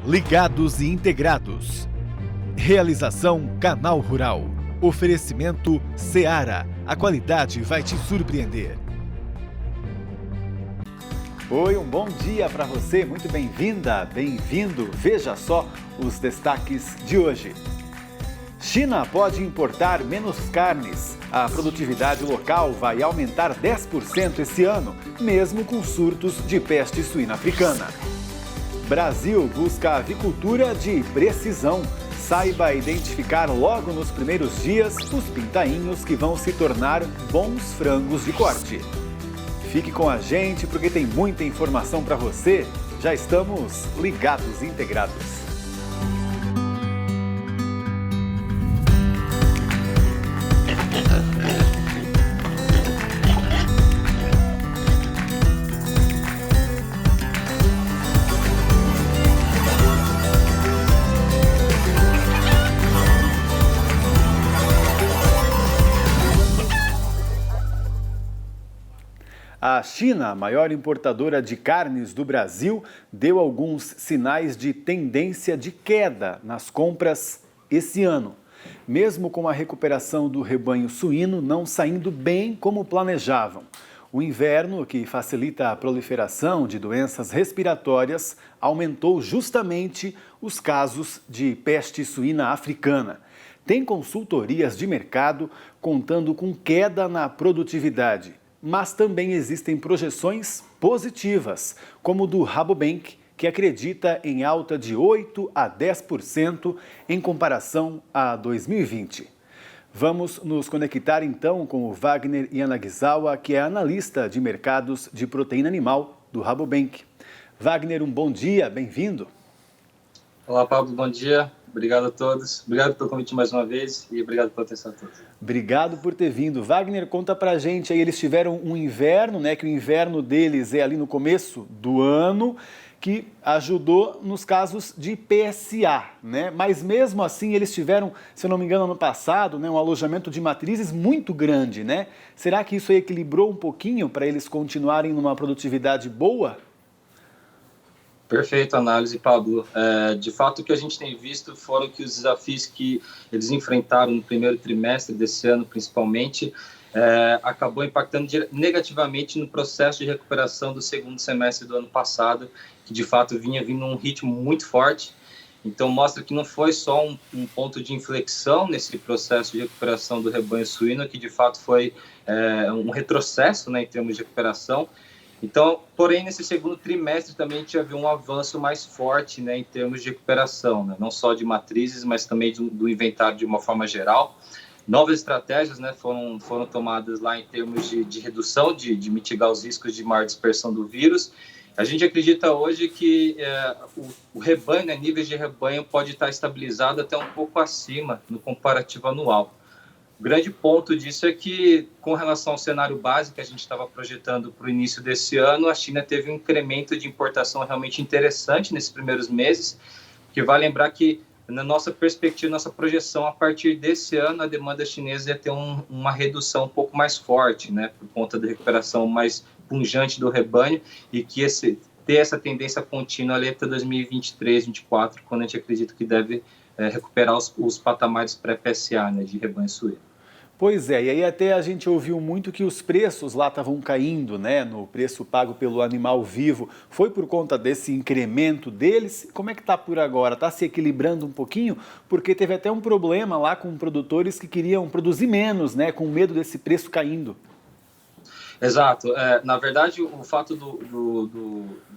Ligados e integrados. Realização Canal Rural. Oferecimento Seara. A qualidade vai te surpreender. Oi, um bom dia para você. Muito bem-vinda, bem-vindo. Veja só os destaques de hoje. China pode importar menos carnes. A produtividade local vai aumentar 10% esse ano, mesmo com surtos de peste suína africana. Brasil busca avicultura de precisão. Saiba identificar logo nos primeiros dias os pintainhos que vão se tornar bons frangos de corte. Fique com a gente porque tem muita informação para você. Já estamos ligados e integrados. A China, a maior importadora de carnes do Brasil, deu alguns sinais de tendência de queda nas compras esse ano. Mesmo com a recuperação do rebanho suíno não saindo bem como planejavam. O inverno, que facilita a proliferação de doenças respiratórias, aumentou justamente os casos de peste suína africana. Tem consultorias de mercado contando com queda na produtividade. Mas também existem projeções positivas, como do Rabobank, que acredita em alta de 8 a 10% em comparação a 2020. Vamos nos conectar então com o Wagner Yanagisawa, que é analista de mercados de proteína animal do Rabobank. Wagner, um bom dia, bem-vindo. Olá, Pablo, bom dia. Obrigado a todos. Obrigado pelo convite mais uma vez e obrigado pela atenção a todos. Obrigado por ter vindo. Wagner, conta pra gente aí, eles tiveram um inverno, né, que o inverno deles é ali no começo do ano, que ajudou nos casos de PSA, né? Mas mesmo assim eles tiveram, se eu não me engano, ano passado, né, um alojamento de matrizes muito grande, né? Será que isso aí equilibrou um pouquinho para eles continuarem numa produtividade boa? Perfeita análise, Pablo. De fato, o que a gente tem visto foram que os desafios que eles enfrentaram no primeiro trimestre desse ano, principalmente, acabou impactando negativamente no processo de recuperação do segundo semestre do ano passado, que de fato vinha vindo num ritmo muito forte. Então, mostra que não foi só um ponto de inflexão nesse processo de recuperação do rebanho suíno, que de fato foi um retrocesso, né, em termos de recuperação. Então, porém, nesse segundo trimestre também a gente já viu um avanço mais forte, né, em termos de recuperação, né, não só de matrizes, mas também do inventário de uma forma geral. Novas estratégias, né, foram tomadas lá em termos de redução, de mitigar os riscos de maior dispersão do vírus. A gente acredita hoje que o rebanho, né, níveis de rebanho pode estar estabilizado até um pouco acima no comparativo anual. O grande ponto disso é que, com relação ao cenário base que a gente estava projetando para o início desse ano, a China teve um incremento de importação realmente interessante nesses primeiros meses, que vai lembrar que, na nossa perspectiva, nossa projeção, a partir desse ano, a demanda chinesa ia ter uma redução um pouco mais forte, né, por conta da recuperação mais pungente do rebanho, e que ter essa tendência contínua ali até 2023, 2024, quando a gente acredita que deve recuperar os patamares pré-PSA, né, de rebanho suíno. Pois é, e aí até a gente ouviu muito que os preços lá estavam caindo, né, no preço pago pelo animal vivo. Foi por conta desse incremento deles? Como é que está por agora? Está se equilibrando um pouquinho? Porque teve até um problema lá com produtores que queriam produzir menos, né, com medo desse preço caindo. Exato. Na verdade, o fato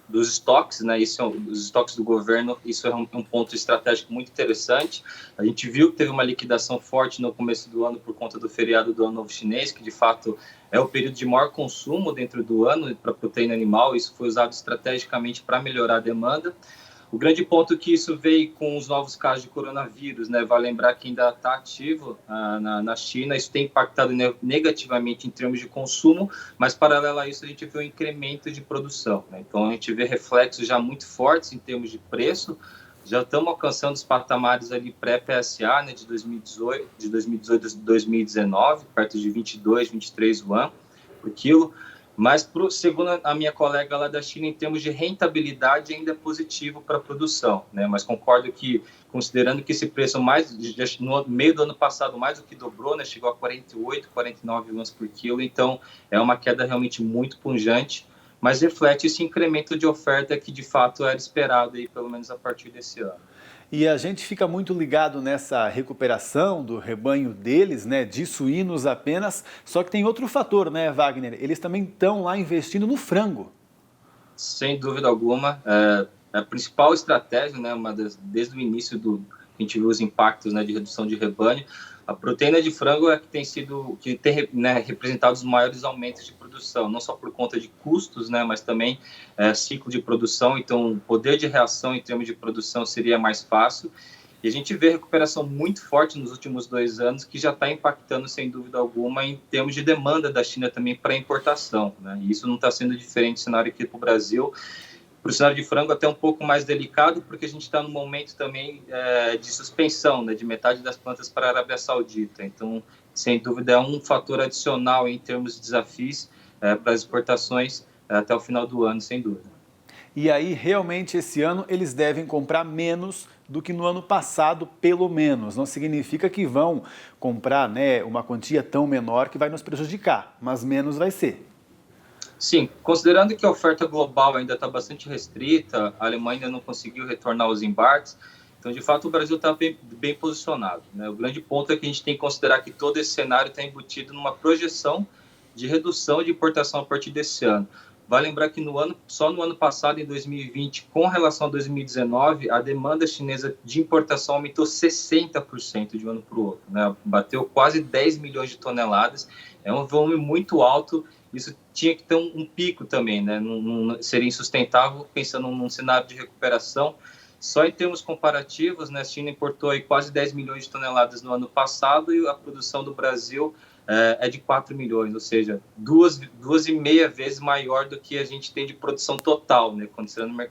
dos estoques, né, os estoques do governo, isso é um ponto estratégico muito interessante. A gente viu que teve uma liquidação forte no começo do ano por conta do feriado do Ano Novo Chinês, que de fato é o período de maior consumo dentro do ano para proteína animal. Isso foi usado estrategicamente para melhorar a demanda. O grande ponto é que isso veio com os novos casos de coronavírus, né? Vale lembrar que ainda está ativo na China, isso tem impactado negativamente em termos de consumo, mas paralelo a isso a gente vê um incremento de produção, né? Então a gente vê reflexos já muito fortes em termos de preço, já estamos alcançando os patamares ali pré-PSA, né, de 2018 a 2019, perto de 22, 23 yuan por quilo. Mas, segundo a minha colega lá da China, em termos de rentabilidade, ainda é positivo para a produção, né? Mas concordo que, considerando que esse preço no meio do ano passado mais do que dobrou, né? Chegou a 48, 49 yuans por quilo, então é uma queda realmente muito pungente, mas reflete esse incremento de oferta que de fato era esperado, aí, pelo menos a partir desse ano. E a gente fica muito ligado nessa recuperação do rebanho deles, né, de suínos apenas, só que tem outro fator, né, Wagner? Eles também estão lá investindo no frango. Sem dúvida alguma, a principal estratégia, né, desde o início a gente viu os impactos, né, de redução de rebanho. A proteína de frango é que tem, né, representado os maiores aumentos de produção, não só por conta de custos, né, mas também ciclo de produção. Então, o poder de reação em termos de produção seria mais fácil. E a gente vê recuperação muito forte nos últimos 2 anos, que já está impactando, sem dúvida alguma, em termos de demanda da China também para importação, né? E isso não está sendo diferente do cenário aqui para o Brasil. Para o cenário de frango até um pouco mais delicado, porque a gente está no momento também de suspensão, né, de metade das plantas para a Arábia Saudita. Então, sem dúvida, é um fator adicional em termos de desafios para as exportações até o final do ano, sem dúvida. E aí, realmente, esse ano eles devem comprar menos do que no ano passado, pelo menos. Não significa que vão comprar, né, uma quantia tão menor que vai nos prejudicar, mas menos vai ser. Sim, considerando que a oferta global ainda está bastante restrita, a Alemanha ainda não conseguiu retornar os embarques, então, de fato, o Brasil está bem posicionado, né? O grande ponto é que a gente tem que considerar que todo esse cenário está embutido numa projeção de redução de importação a partir desse ano. Vale lembrar que só no ano passado, em 2020, com relação a 2019, a demanda chinesa de importação aumentou 60% de um ano para o outro, né? Bateu quase 10 milhões de toneladas, é um volume muito alto. Isso tinha que ter um pico também, né? Não seria insustentável pensando num cenário de recuperação. Só em termos comparativos, né, a China importou aí quase 10 milhões de toneladas no ano passado e a produção do Brasil é de 4 milhões, ou seja, 2,5 vezes maior do que a gente tem de produção total, né,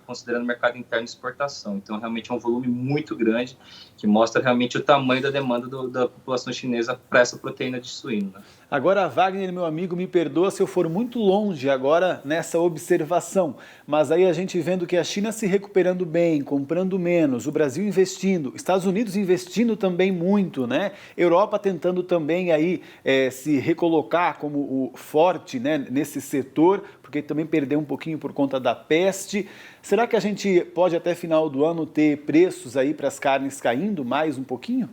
considerando mercado interno e exportação. Então, realmente é um volume muito grande que mostra realmente o tamanho da demanda da população chinesa para essa proteína de suíno, né? Agora, Wagner, meu amigo, me perdoa se eu for muito longe agora nessa observação, mas aí a gente vendo que a China se recuperando bem, comprando menos, o Brasil investindo, Estados Unidos investindo também muito, né? Europa tentando também aí se recolocar como o forte, né, nesse setor, porque também perdeu um pouquinho por conta da peste. Será que a gente pode até final do ano ter preços aí para as carnes caindo mais um pouquinho?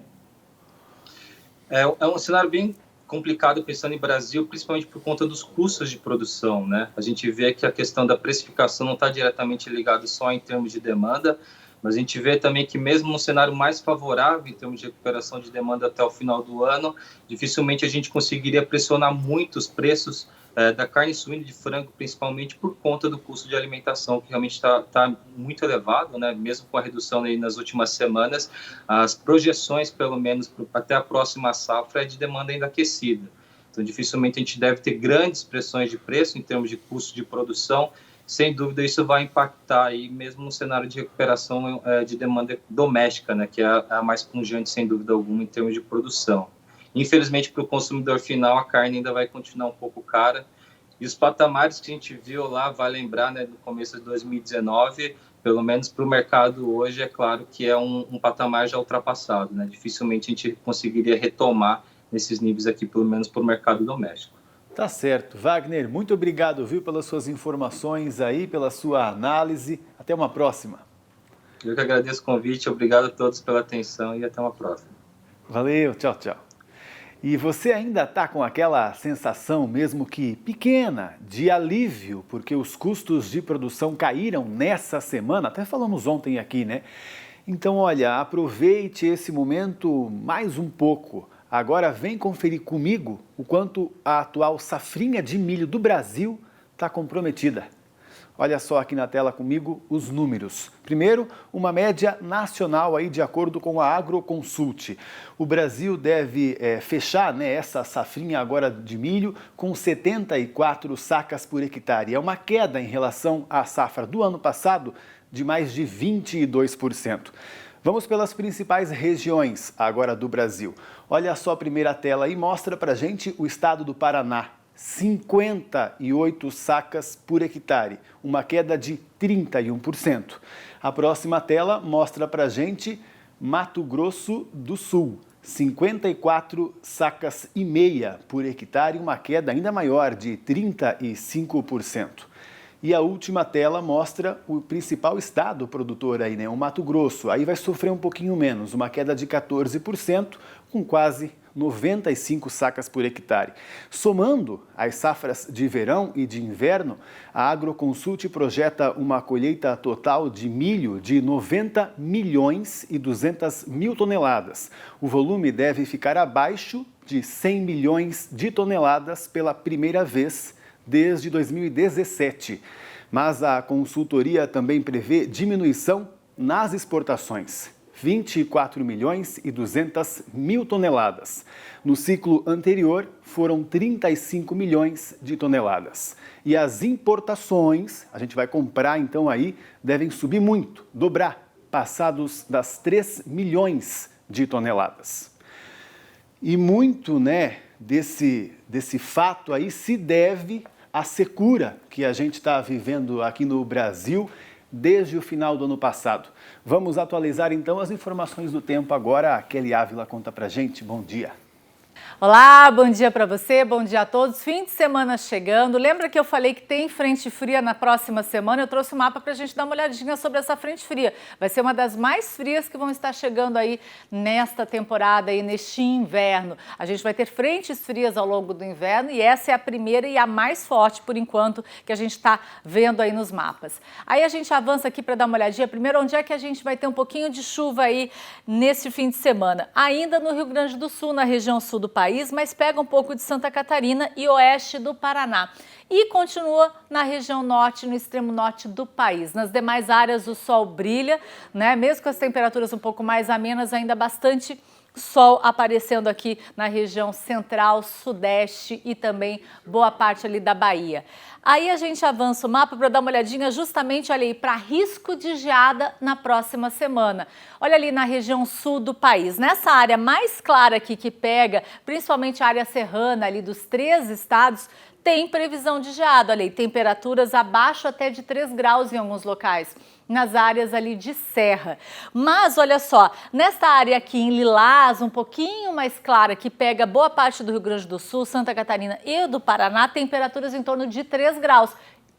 É um cenário bem complicado pensando em Brasil, principalmente por conta dos custos de produção, né? A gente vê que a questão da precificação não está diretamente ligada só em termos de demanda, mas a gente vê também que mesmo num cenário mais favorável em termos de recuperação de demanda até o final do ano, dificilmente a gente conseguiria pressionar muito os preços da carne suína e de frango, principalmente por conta do custo de alimentação, que realmente está muito elevado, né? Mesmo com a redução aí nas últimas semanas, as projeções, pelo menos até a próxima safra, é de demanda ainda aquecida. Então, dificilmente a gente deve ter grandes pressões de preço em termos de custo de produção. Sem dúvida, isso vai impactar aí mesmo no cenário de recuperação de demanda doméstica, né? Que é a mais pungente, sem dúvida alguma, em termos de produção. Infelizmente, para o consumidor final, a carne ainda vai continuar um pouco cara. E os patamares que a gente viu lá, vai lembrar, né, no começo de 2019, pelo menos para o mercado hoje, é claro que é um patamar já ultrapassado, né? Dificilmente a gente conseguiria retomar nesses níveis aqui, pelo menos para o mercado doméstico. Tá certo. Wagner, muito obrigado, viu, pelas suas informações aí, pela sua análise. Até uma próxima. Eu que agradeço o convite, obrigado a todos pela atenção e até uma próxima. Valeu, tchau, tchau. E você ainda está com aquela sensação, mesmo que pequena, de alívio, porque os custos de produção caíram nessa semana? Até falamos ontem aqui, né? Então, olha, aproveite esse momento mais um pouco. Agora vem conferir comigo o quanto a atual safrinha de milho do Brasil está comprometida. Olha só aqui na tela comigo os números. Primeiro, uma média nacional aí de acordo com a Agroconsult. O Brasil deve fechar, né, essa safrinha agora de milho com 74 sacas por hectare. É uma queda em relação à safra do ano passado de mais de 22%. Vamos pelas principais regiões agora do Brasil. Olha só a primeira tela aí, mostra pra gente o estado do Paraná. 58 sacas por hectare, uma queda de 31%. A próxima tela mostra para a gente Mato Grosso do Sul, 54 sacas e meia por hectare, uma queda ainda maior de 35%. E a última tela mostra o principal estado produtor aí, né, o Mato Grosso. Aí vai sofrer um pouquinho menos, uma queda de 14%, com quase 95 sacas por hectare. Somando as safras de verão e de inverno, a Agroconsult projeta uma colheita total de milho de 90 milhões e 200 mil toneladas. O volume deve ficar abaixo de 100 milhões de toneladas pela primeira vez desde 2017. Mas a consultoria também prevê diminuição nas exportações. 24 milhões e 200 mil toneladas. No ciclo anterior, foram 35 milhões de toneladas. E as importações, a gente vai comprar então aí, devem subir muito, dobrar, passados das 3 milhões de toneladas. E muito, né, desse fato aí se deve à secura que a gente está vivendo aqui no Brasil desde o final do ano passado. Vamos atualizar então as informações do tempo agora. A Kelly Ávila conta pra gente. Bom dia. Olá, bom dia para você, bom dia a todos. Fim de semana chegando. Lembra que eu falei que tem frente fria na próxima semana? Eu trouxe um mapa para a gente dar uma olhadinha sobre essa frente fria. Vai ser uma das mais frias que vão estar chegando aí nesta temporada, aí neste inverno. A gente vai ter frentes frias ao longo do inverno e essa é a primeira e a mais forte, por enquanto, que a gente está vendo aí nos mapas. Aí a gente avança aqui para dar uma olhadinha. Primeiro, onde é que a gente vai ter um pouquinho de chuva aí nesse fim de semana? Ainda no Rio Grande do Sul, na região sul do país, mas pega um pouco de Santa Catarina e oeste do Paraná. E continua na região norte, no extremo norte do país. Nas demais áreas o sol brilha, né? Mesmo com as temperaturas um pouco mais amenas, ainda bastante sol aparecendo aqui na região central, sudeste e também boa parte ali da Bahia. Aí a gente avança o mapa para dar uma olhadinha justamente, olha aí, para risco de geada na próxima semana. Olha ali na região sul do país. Nessa área mais clara aqui que pega, principalmente a área serrana ali dos 3 estados, tem previsão de geada. Olha aí, temperaturas abaixo até de 3 graus em alguns locais, nas áreas ali de serra. Mas olha só, nesta área aqui em lilás, um pouquinho mais clara, que pega boa parte do Rio Grande do Sul, Santa Catarina e do Paraná, temperaturas em torno de 3 graus.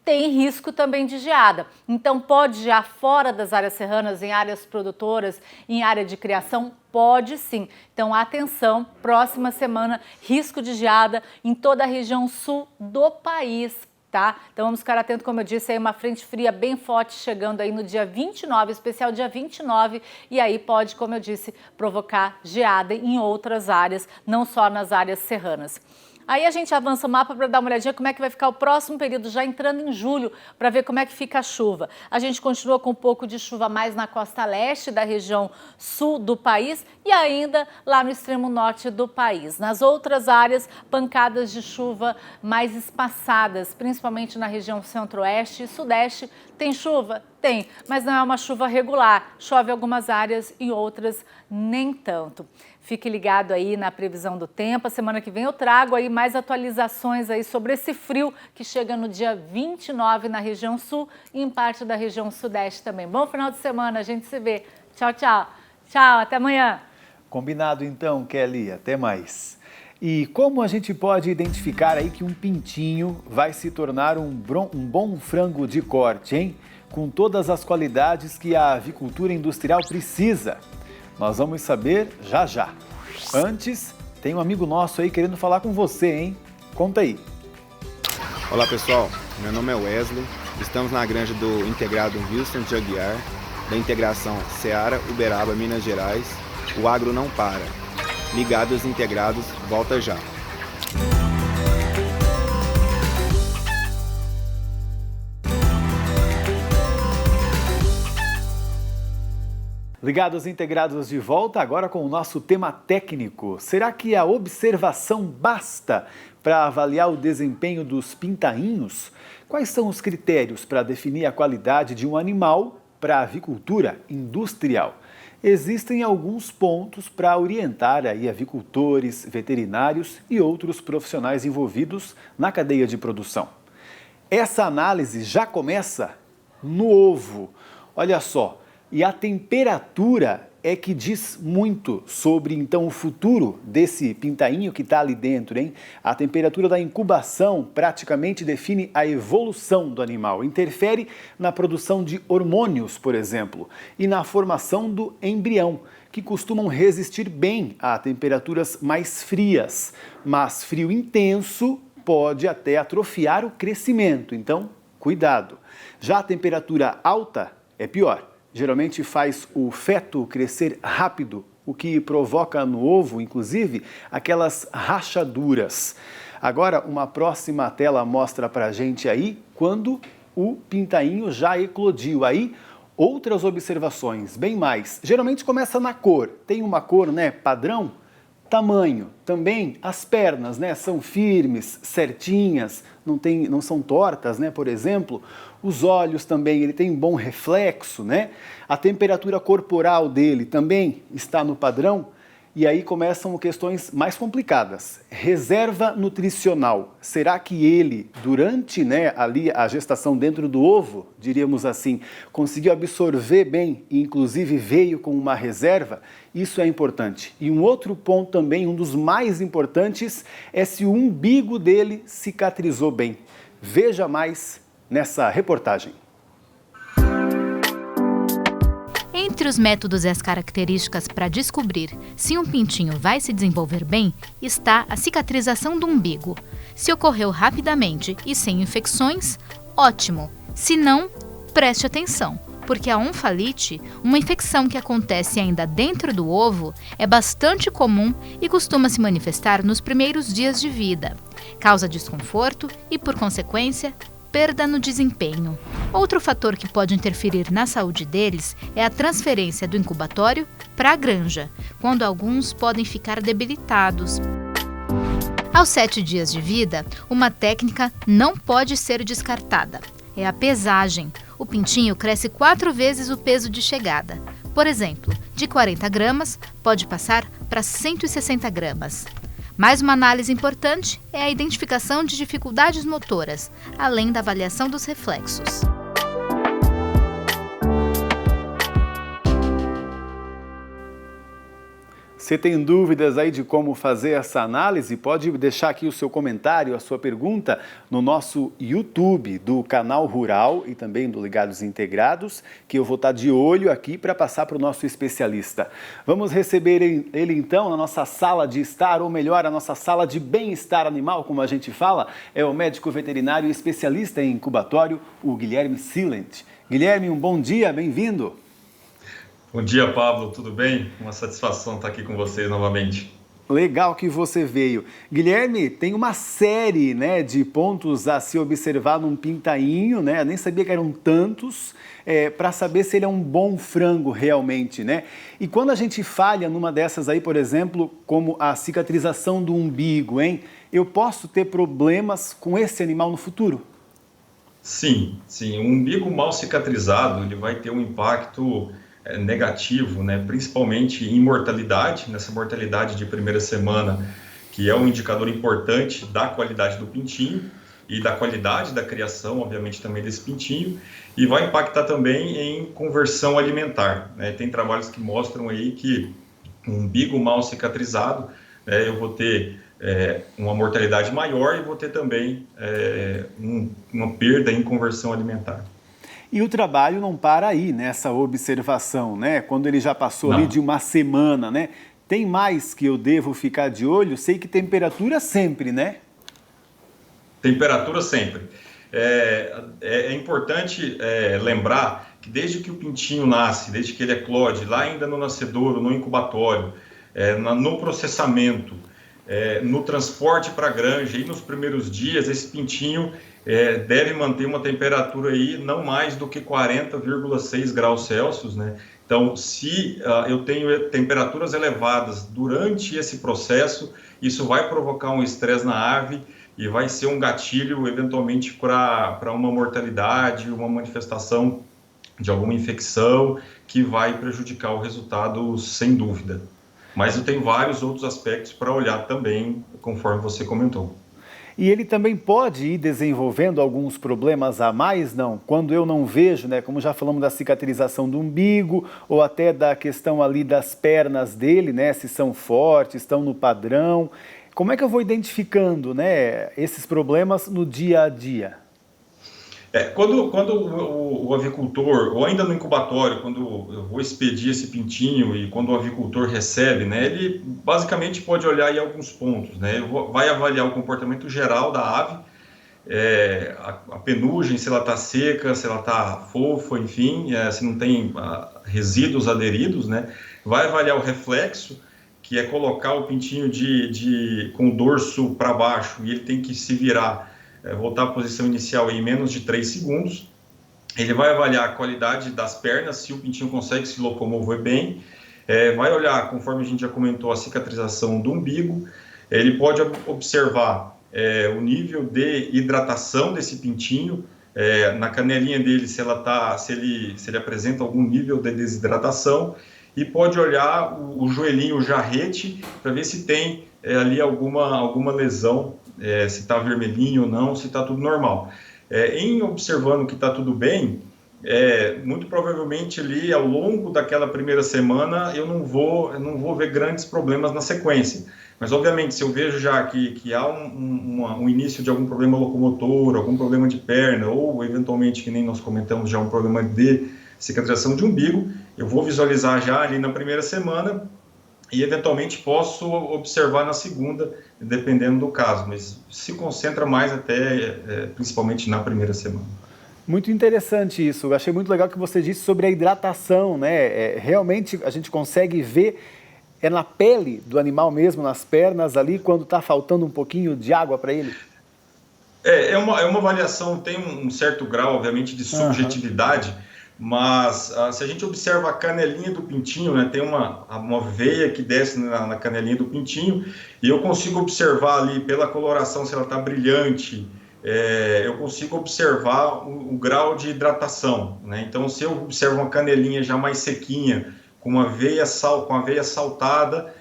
Tem risco também de geada. Então pode gear fora das áreas serranas, em áreas produtoras, em área de criação? Pode sim. Então atenção, próxima semana, risco de geada em toda a região sul do país. Tá? Então vamos ficar atento, como eu disse, aí uma frente fria bem forte chegando aí no dia 29, especial dia 29, e aí pode, como eu disse, provocar geada em outras áreas, não só nas áreas serranas. Aí a gente avança o mapa para dar uma olhadinha como é que vai ficar o próximo período, já entrando em julho, para ver como é que fica a chuva. A gente continua com um pouco de chuva mais na costa leste da região sul do país e ainda lá no extremo norte do país. Nas outras áreas, pancadas de chuva mais espaçadas, principalmente na região centro-oeste e sudeste. Tem chuva? Tem, mas não é uma chuva regular. Chove em algumas áreas e outras nem tanto. Fique ligado aí na previsão do tempo. A semana que vem eu trago aí mais atualizações aí sobre esse frio que chega no dia 29 na região sul e em parte da região sudeste também. Bom final de semana, a gente se vê. Tchau, tchau. Tchau, até amanhã. Combinado então, Kelly. Até mais. E como a gente pode identificar aí que um pintinho vai se tornar um bom frango de corte, hein? Com todas as qualidades que a avicultura industrial precisa. Nós vamos saber já já. Antes, tem um amigo nosso aí querendo falar com você, hein? Conta aí. Olá pessoal, meu nome é Wesley, estamos na granja do integrado Wilson de Aguiar, da integração Seara, Uberaba, Minas Gerais. O agro não para. Ligados integrados, volta já. Ligados integrados de volta agora com o nosso tema técnico. Será que a observação basta para avaliar o desempenho dos pintainhos? Quais são os critérios para definir a qualidade de um animal para a avicultura industrial. Existem alguns pontos para orientar aí avicultores, veterinários e outros profissionais envolvidos na cadeia de produção. Essa análise já começa no ovo. Olha só, e a temperatura é que diz muito sobre, então, o futuro desse pintainho que está ali dentro, hein? A temperatura da incubação praticamente define a evolução do animal, interfere na produção de hormônios, por exemplo, e na formação do embrião, que costumam resistir bem a temperaturas mais frias, mas frio intenso pode até atrofiar o crescimento, então, cuidado. Já a temperatura alta é pior. Geralmente faz o feto crescer rápido, o que provoca no ovo, inclusive, aquelas rachaduras. Agora, uma próxima tela mostra pra gente aí quando o pintainho já eclodiu. Aí, outras observações, bem mais. Geralmente começa na cor. Tem uma cor, né, padrão? Tamanho. Também as pernas, né, são firmes, certinhas, não são tortas, né, por exemplo. Os olhos também, ele tem um bom reflexo, né? A temperatura corporal dele também está no padrão. E aí começam questões mais complicadas. Reserva nutricional. Será que ele, durante, né, ali a gestação dentro do ovo, diríamos assim, conseguiu absorver bem e inclusive veio com uma reserva? Isso é importante. E um outro ponto também, um dos mais importantes, é se o umbigo dele cicatrizou bem. Veja mais nessa reportagem. Entre os métodos e as características para descobrir se um pintinho vai se desenvolver bem está a cicatrização do umbigo. Se ocorreu rapidamente e sem infecções, ótimo. Se não, preste atenção, porque a onfalite, uma infecção que acontece ainda dentro do ovo, é bastante comum e costuma se manifestar nos primeiros dias de vida. Causa desconforto e, por consequência, perda no desempenho. Outro fator que pode interferir na saúde deles é a transferência do incubatório para a granja, quando alguns podem ficar debilitados. Aos 7 dias de vida, uma técnica não pode ser descartada. É a pesagem. O pintinho cresce 4 vezes o peso de chegada. Por exemplo, de 40 gramas, pode passar para 160 gramas. Mais uma análise importante é a identificação de dificuldades motoras, além da avaliação dos reflexos. Você tem dúvidas aí de como fazer essa análise? Pode deixar aqui o seu comentário, a sua pergunta no nosso YouTube do Canal Rural e também do Ligados Integrados, que eu vou estar de olho aqui para passar para o nosso especialista. Vamos receber ele então na nossa sala de estar, ou melhor, a nossa sala de bem-estar animal, como a gente fala, é o médico veterinário especialista em incubatório, o Guilherme Silent. Guilherme, um bom dia, bem-vindo. Bom dia, Pablo, tudo bem? Uma satisfação estar aqui com vocês novamente. Legal que você veio. Guilherme, tem uma série, né, de pontos a se observar num pintainho, né? Eu nem sabia que eram tantos, para saber se ele é um bom frango realmente, né? E quando a gente falha numa dessas aí, por exemplo, como a cicatrização do umbigo, hein? Eu posso ter problemas com esse animal no futuro? Sim. Um umbigo mal cicatrizado, ele vai ter um impacto negativo, né? Principalmente em mortalidade, nessa mortalidade de primeira semana, que é um indicador importante da qualidade do pintinho e da qualidade da criação, obviamente, também desse pintinho, e vai impactar também em conversão alimentar, né? Tem trabalhos que mostram aí que um umbigo mal cicatrizado, eu vou ter uma mortalidade maior e vou ter também uma perda em conversão alimentar. E o trabalho não para aí nessa observação, né? Quando ele já passou ali de uma semana, né? Tem mais que eu devo ficar de olho? Sei que temperatura sempre, né? Temperatura sempre. É importante lembrar que desde que o pintinho nasce, desde que ele eclode, lá ainda no nascedouro, no incubatório, no processamento, no transporte para a granja e nos primeiros dias, esse pintinho deve manter uma temperatura aí não mais do que 40,6 graus Celsius, né? Então, se eu tenho temperaturas elevadas durante esse processo, isso vai provocar um estresse na ave e vai ser um gatilho, eventualmente, para uma mortalidade, uma manifestação de alguma infecção que vai prejudicar o resultado, sem dúvida. Mas eu tenho vários outros aspectos para olhar também, conforme você comentou. E ele também pode ir desenvolvendo alguns problemas a mais, não? Quando eu não vejo, né, como já falamos da cicatrização do umbigo, ou até da questão ali das pernas dele, né, se são fortes, estão no padrão. Como é que eu vou identificando, né, esses problemas no dia a dia? Quando o avicultor, ou ainda no incubatório, quando eu vou expedir esse pintinho e quando o avicultor recebe, né, ele basicamente pode olhar aí alguns pontos, né, vai avaliar o comportamento geral da ave, a penugem, se ela está seca, se ela está fofa, enfim, se não tem resíduos aderidos, né, vai avaliar o reflexo, que é colocar o pintinho com o dorso para baixo e ele tem que se virar, voltar à posição inicial em menos de 3 segundos. Ele vai avaliar a qualidade das pernas, se o pintinho consegue se locomover bem. Vai olhar, conforme a gente já comentou, a cicatrização do umbigo. Ele pode observar o nível de hidratação desse pintinho, na canelinha dele, se ele apresenta algum nível de desidratação. E pode olhar o joelhinho, o jarrete, para ver se tem ali alguma lesão, se está vermelhinho ou não, se está tudo normal. Em observando que está tudo bem, muito provavelmente ali ao longo daquela primeira semana eu não vou ver grandes problemas na sequência. Mas obviamente se eu vejo já que há um início de algum problema locomotor, algum problema de perna, ou eventualmente, que nem nós comentamos, já um problema de cicatrização de umbigo, eu vou visualizar já ali na primeira semana e eventualmente posso observar na segunda, dependendo do caso, mas se concentra mais principalmente na primeira semana. Muito interessante isso, eu achei muito legal que você disse sobre a hidratação, né? Realmente a gente consegue ver, na pele do animal mesmo, nas pernas ali, quando está faltando um pouquinho de água para ele? É uma avaliação, tem um certo grau, obviamente, de subjetividade, mas se a gente observa a canelinha do pintinho, né, tem uma veia que desce na canelinha do pintinho, e eu consigo observar ali pela coloração, se ela está brilhante, eu consigo observar o grau de hidratação, né? Então, se eu observo uma canelinha já mais sequinha, com a veia saltada,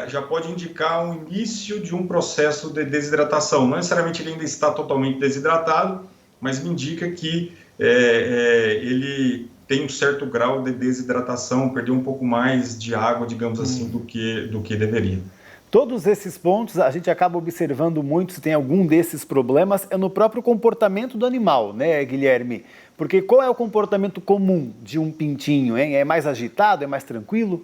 já pode indicar um início de um processo de desidratação. Não necessariamente ele ainda está totalmente desidratado, mas me indica que ele tem um certo grau de desidratação, perdeu um pouco mais de água, digamos assim, do que deveria. Todos esses pontos a gente acaba observando muito, se tem algum desses problemas, no próprio comportamento do animal, né, Guilherme? Porque qual é o comportamento comum de um pintinho, hein? É mais agitado, é mais tranquilo?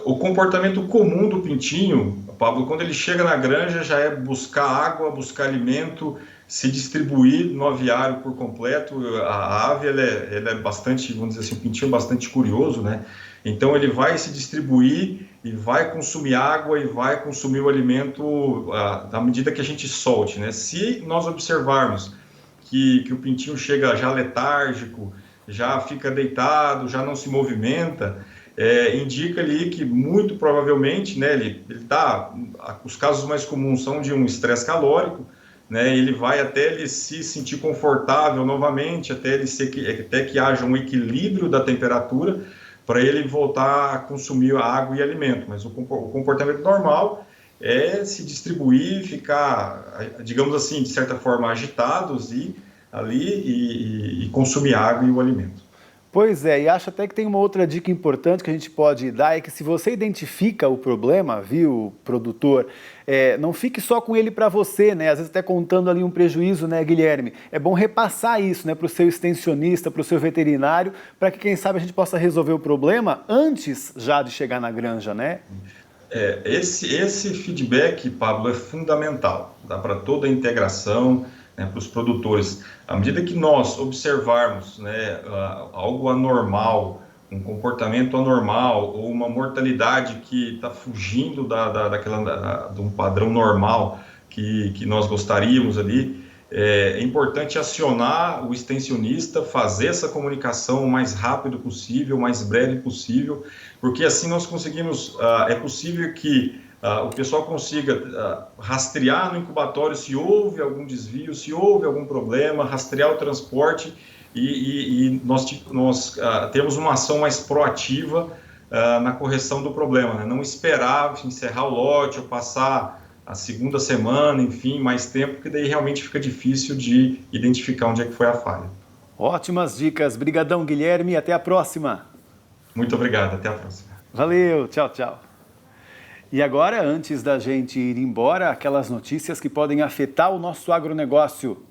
O comportamento comum do pintinho, Pablo, quando ele chega na granja, já é buscar água, buscar alimento, se distribuir no aviário por completo. A ave, ela é bastante, vamos dizer assim, o pintinho é bastante curioso, né? Então ele vai se distribuir e vai consumir água e vai consumir o alimento à medida que a gente solte, né? Se nós observarmos que o pintinho chega já letárgico, já fica deitado, já não se movimenta, indica ali que muito provavelmente, né, os casos mais comuns são de um estresse calórico, né, ele vai até ele se sentir confortável novamente, até que haja um equilíbrio da temperatura para ele voltar a consumir água e alimento. Mas o comportamento normal é se distribuir, ficar, digamos assim, de certa forma agitados e consumir água e o alimento. Pois é, e acho até que tem uma outra dica importante que a gente pode dar, é que se você identifica o problema, viu, produtor, não fique só com ele para você, né? Às vezes até contando ali um prejuízo, né, Guilherme? É bom repassar isso, né, para o seu extensionista, para o seu veterinário, para que, quem sabe, a gente possa resolver o problema antes já de chegar na granja, né? Esse feedback, Pablo, é fundamental, tá? Para toda a integração, né, para os produtores. À medida que nós observarmos, né, algo anormal, um comportamento anormal ou uma mortalidade que está fugindo de um padrão normal que nós gostaríamos ali, é importante acionar o extensionista, fazer essa comunicação o mais rápido possível, o mais breve possível, porque assim nós conseguimos, é possível que o pessoal consiga rastrear no incubatório se houve algum desvio, se houve algum problema, rastrear o transporte e nós temos uma ação mais proativa na correção do problema, né? Não esperar encerrar o lote ou passar a segunda semana, enfim, mais tempo, porque daí realmente fica difícil de identificar onde é que foi a falha. Ótimas dicas. Brigadão, Guilherme. Até a próxima. Muito obrigado. Até a próxima. Valeu. Tchau, tchau. E agora, antes da gente ir embora, aquelas notícias que podem afetar o nosso agronegócio.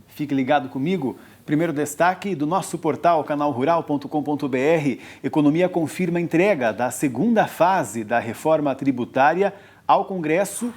Fique ligado comigo. Primeiro destaque do nosso portal canalrural.com.br. Economia confirma a entrega da segunda fase da reforma tributária ao Congresso.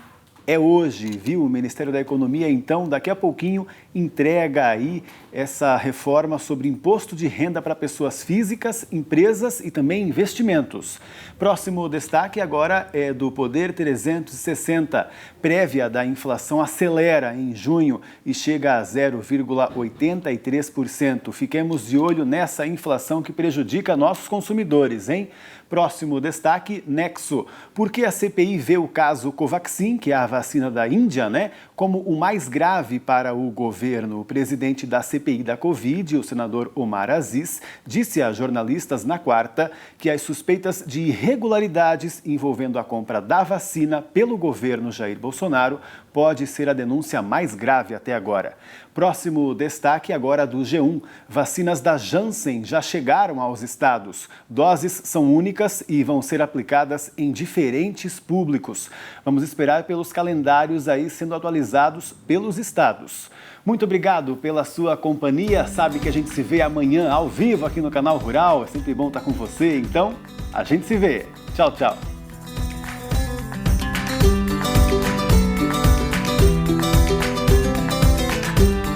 É hoje, viu? O Ministério da Economia, então, daqui a pouquinho, entrega aí essa reforma sobre imposto de renda para pessoas físicas, empresas e também investimentos. Próximo destaque agora é do Poder 360. Prévia da inflação acelera em junho e chega a 0,83%. Fiquemos de olho nessa inflação que prejudica nossos consumidores, hein? Próximo destaque, Nexo. Por que a CPI vê o caso Covaxin, que é a vacina da Índia, né, como o mais grave para o governo? O presidente da CPI da Covid, o senador Omar Aziz, disse a jornalistas na quarta que as suspeitas de irregularidades envolvendo a compra da vacina pelo governo Jair Bolsonaro pode ser a denúncia mais grave até agora. Próximo destaque agora do G1. Vacinas da Janssen já chegaram aos estados. Doses são únicas e vão ser aplicadas em diferentes públicos. Vamos esperar pelos calendários aí sendo atualizados pelos estados. Muito obrigado pela sua companhia. Sabe que a gente se vê amanhã ao vivo aqui no Canal Rural. É sempre bom estar com você. Então, a gente se vê. Tchau, tchau.